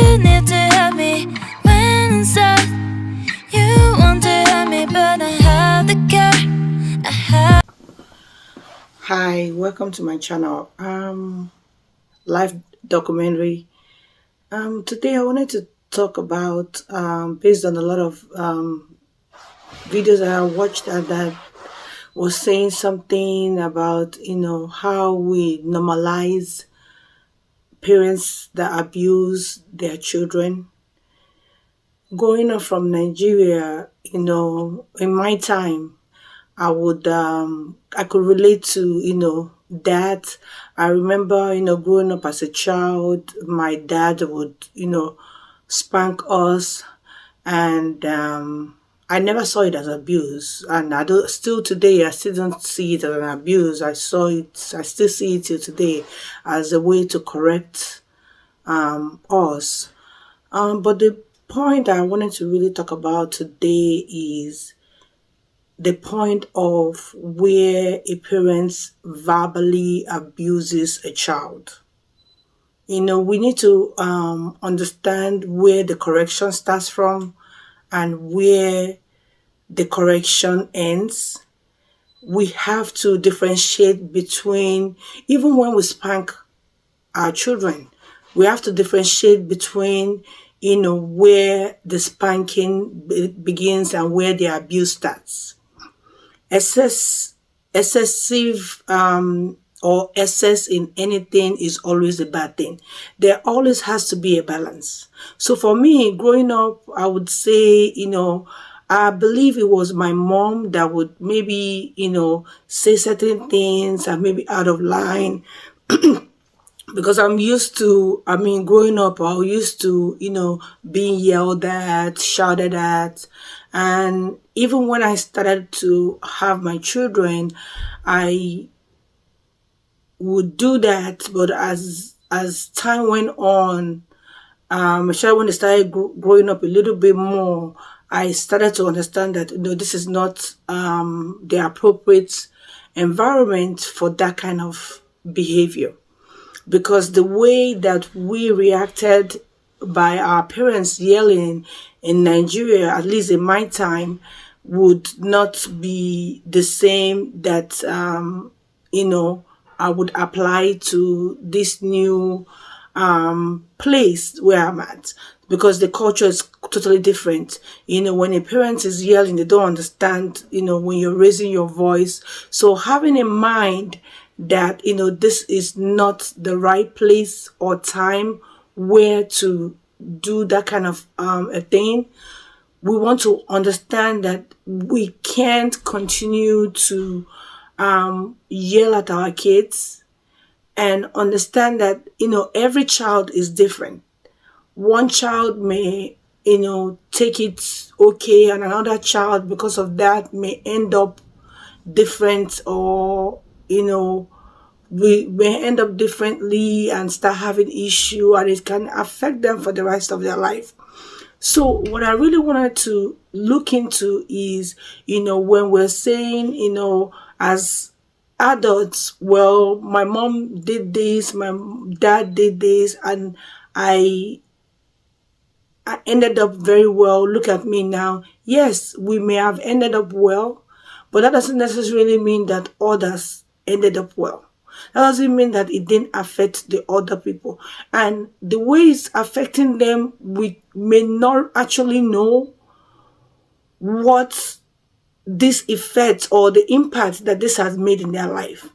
You need to help me when inside you want to help me, but I have the care. I have. Hi, welcome to my channel. Life documentary. Today I wanted to talk about based on a lot of videos that I watched that was saying something about how we normalize parents that abuse their children. Growing up from Nigeria, in my time, I could relate to, that. I remember, growing up as a child, my dad would, spank us, and I never saw it as abuse. And I don't, still today, I still don't see it as an abuse. I still see it till today as a way to correct us. But the point I wanted to really talk about today is the point of where a parent verbally abuses a child. We need to understand where the correction starts from and where the correction ends. We have to differentiate between, even when we spank our children, we have to differentiate between, where the spanking begins and where the abuse starts. Excessive or excess in anything is always a bad thing. There always has to be a balance. So for me, growing up, I would say, I believe it was my mom that would maybe, say certain things and maybe out of line. Because growing up, I used to, being yelled at, shouted at. And even when I started to have my children, I would do that. But as time went on, especially when they started growing up a little bit more, I started to understand that, this is not the appropriate environment for that kind of behavior. Because the way that we reacted by our parents yelling in Nigeria, at least in my time, would not be the same that, I would apply to this new place where I'm at. Because the culture is totally different. When a parent is yelling, they don't understand, when you're raising your voice. So having in mind that, this is not the right place or time where to do that kind of a thing. We want to understand that we can't continue to yell at our kids, and understand that, every child is different. One child may, take it okay, and another child, because of that, may end up different, or we may end up differently and start having issue, and it can affect them for the rest of their life. So what I really wanted to look into is, when we're saying, as adults, well, my mom did this, my dad did this, and I ended up very well. Look at me now. Yes, we may have ended up well, but that doesn't necessarily mean that others ended up well. That doesn't mean that it didn't affect the other people. And the way it's affecting them, we may not actually know what this effect or the impact that this has made in their life.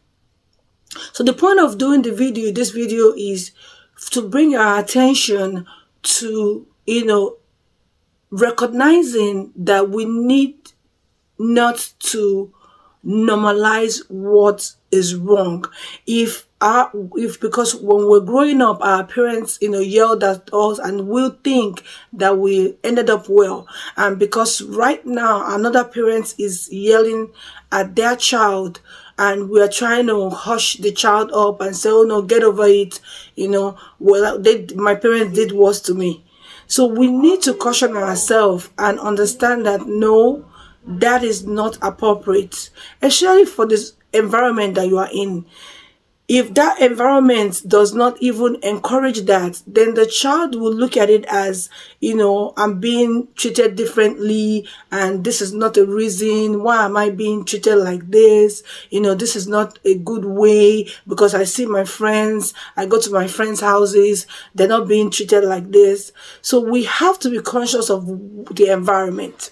So the point of doing this video is to bring our attention to, recognizing that we need not to normalize what is wrong. If because when we're growing up, our parents, yelled at us, and we'll think that we ended up well. And because right now another parent is yelling at their child, and we are trying to hush the child up and say, oh no, get over it. Well, my parents did worse to me. So we need to caution ourselves and understand that no, that is not appropriate, especially for this environment that you are in. If that environment does not even encourage that, then the child will look at it as, I'm being treated differently, and this is not a reason why am I being treated like this. This is not a good way, because I see my friends, I go to my friends' houses, they're not being treated like this. So we have to be conscious of the environment.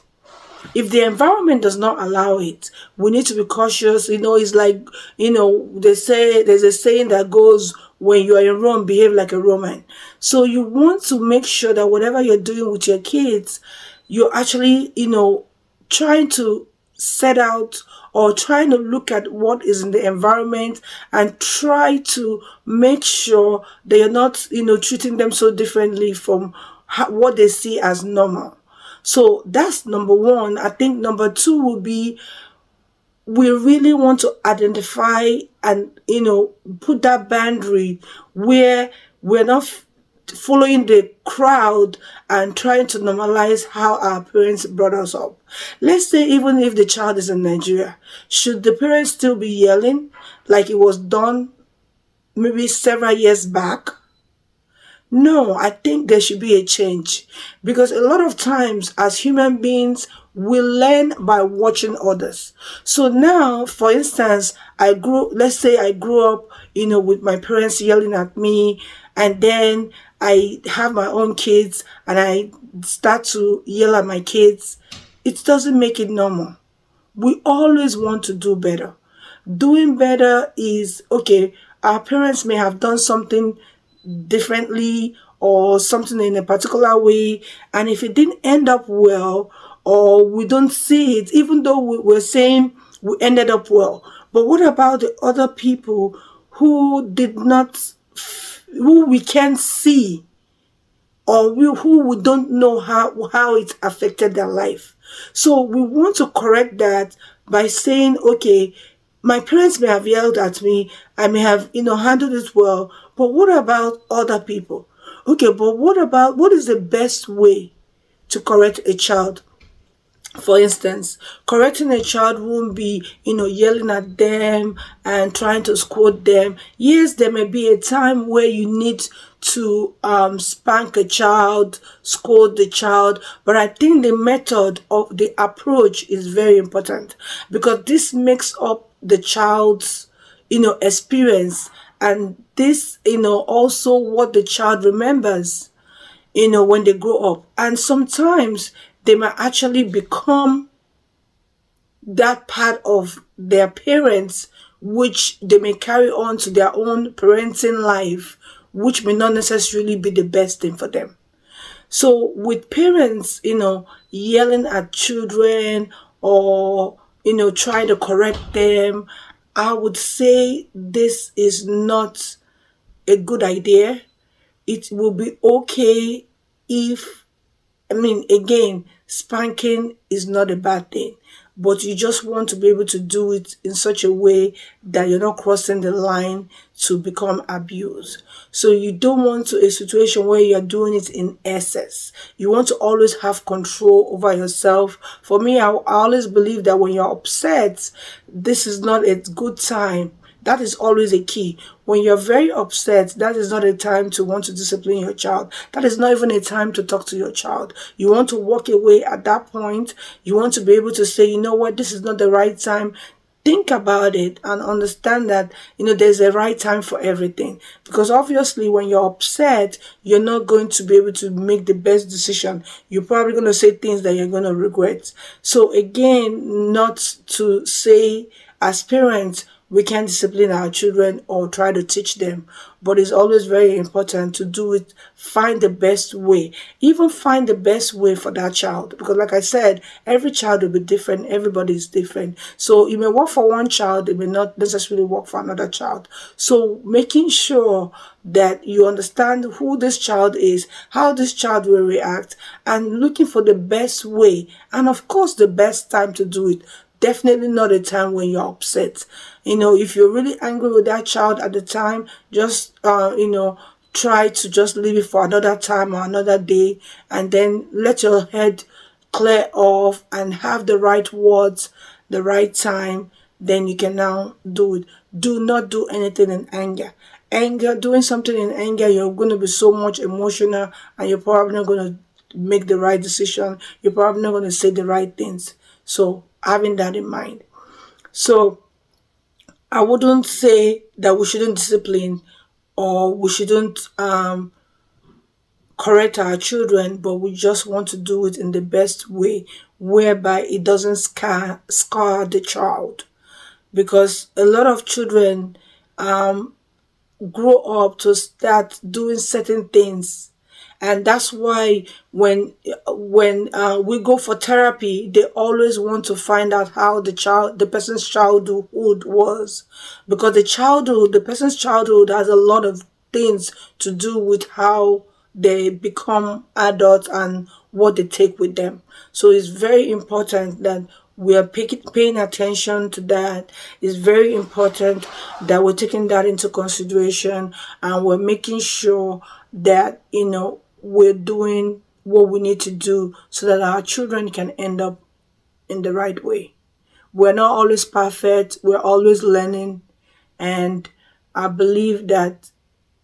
If the environment does not allow it, we need to be cautious. It's like, they say, there's a saying that goes, when you are in Rome, behave like a Roman. So you want to make sure that whatever you're doing with your kids, you're actually, trying to set out, or trying to look at what is in the environment, and try to make sure that you're not, treating them so differently from what they see as normal. So that's number one. I think number two would be, we really want to identify and, put that boundary where we're not following the crowd and trying to normalize how our parents brought us up. Let's say even if the child is in Nigeria, should the parents still be yelling like it was done maybe several years back? No, I think there should be a change, because a lot of times as human beings, we learn by watching others. So now, for instance, let's say I grew up, with my parents yelling at me, and then I have my own kids and I start to yell at my kids. It doesn't make it normal. We always want to do better. Doing better is, okay, our parents may have done something differently or something in a particular way, and if it didn't end up well, or we don't see it, even though we're saying we ended up well, but what about the other people who did not, who we can't see, or who we don't know how it affected their life? So we want to correct that by saying, okay, my parents may have yelled at me, I may have, handled it well, but what about other people? Okay, but what is the best way to correct a child? For instance, correcting a child won't be, yelling at them and trying to scold them. Yes, there may be a time where you need to spank a child, scold the child, but I think the method of the approach is very important, because this makes up the child's, experience, and this, also what the child remembers, when they grow up. And sometimes they might actually become that part of their parents, which they may carry on to their own parenting life, which may not necessarily be the best thing for them. So with parents, yelling at children, or, trying to correct them, I would say this is not a good idea. It will be okay if, again, spanking is not a bad thing, but you just want to be able to do it in such a way that you're not crossing the line to become abused. So you don't want a situation where you're doing it in excess. You want to always have control over yourself. For me, I always believe that when you're upset, this is not a good time. That is always a key. When you're very upset, that is not a time to want to discipline your child. That is not even a time to talk to your child. You want to walk away at that point. You want to be able to say, you know what, this is not the right time. Think about it and understand that, there's a right time for everything. Because obviously when you're upset, you're not going to be able to make the best decision. You're probably going to say things that you're going to regret. So again, not to say as parents, we can't discipline our children or try to teach them, but it's always very important to do it, find the best way, even find the best way for that child. Because like I said, every child will be different, everybody is different. So it may work for one child, it may not necessarily work for another child. So making sure that you understand who this child is, how this child will react, and looking for the best way, and of course the best time to do it. Definitely not a time when you're upset. If you're really angry with that child at the time, just, try to just leave it for another time or another day, and then let your head clear off and have the right words, the right time, then you can now do it. Do not do anything in anger. Doing something in anger, you're going to be so much emotional, and you're probably not going to make the right decision. You're probably not going to say the right things. So having that in mind. So I wouldn't say that we shouldn't discipline or we shouldn't correct our children, but we just want to do it in the best way whereby it doesn't scar the child. Because a lot of children grow up to start doing certain things, and that's why when we go for therapy, they always want to find out how the person's childhood was, because the person's childhood has a lot of things to do with how they become adults and what they take with them. So it's very important that we are paying attention to that. It's very important that we're taking that into consideration, and we're making sure that we're doing what we need to do so that our children can end up in the right way. We're not always perfect, we're always learning, and I believe that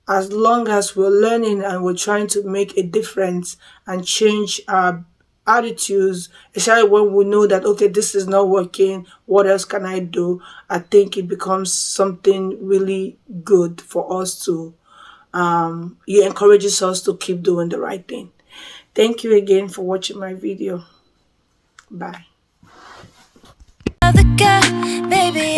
as long as we're learning and we're trying to make a difference and change our attitudes, especially when we know that, okay, this is not working, what else can I do? I think it becomes something really good for us to, it encourages us to keep doing the right thing. Thank you again for watching my video. Bye. The guy, baby,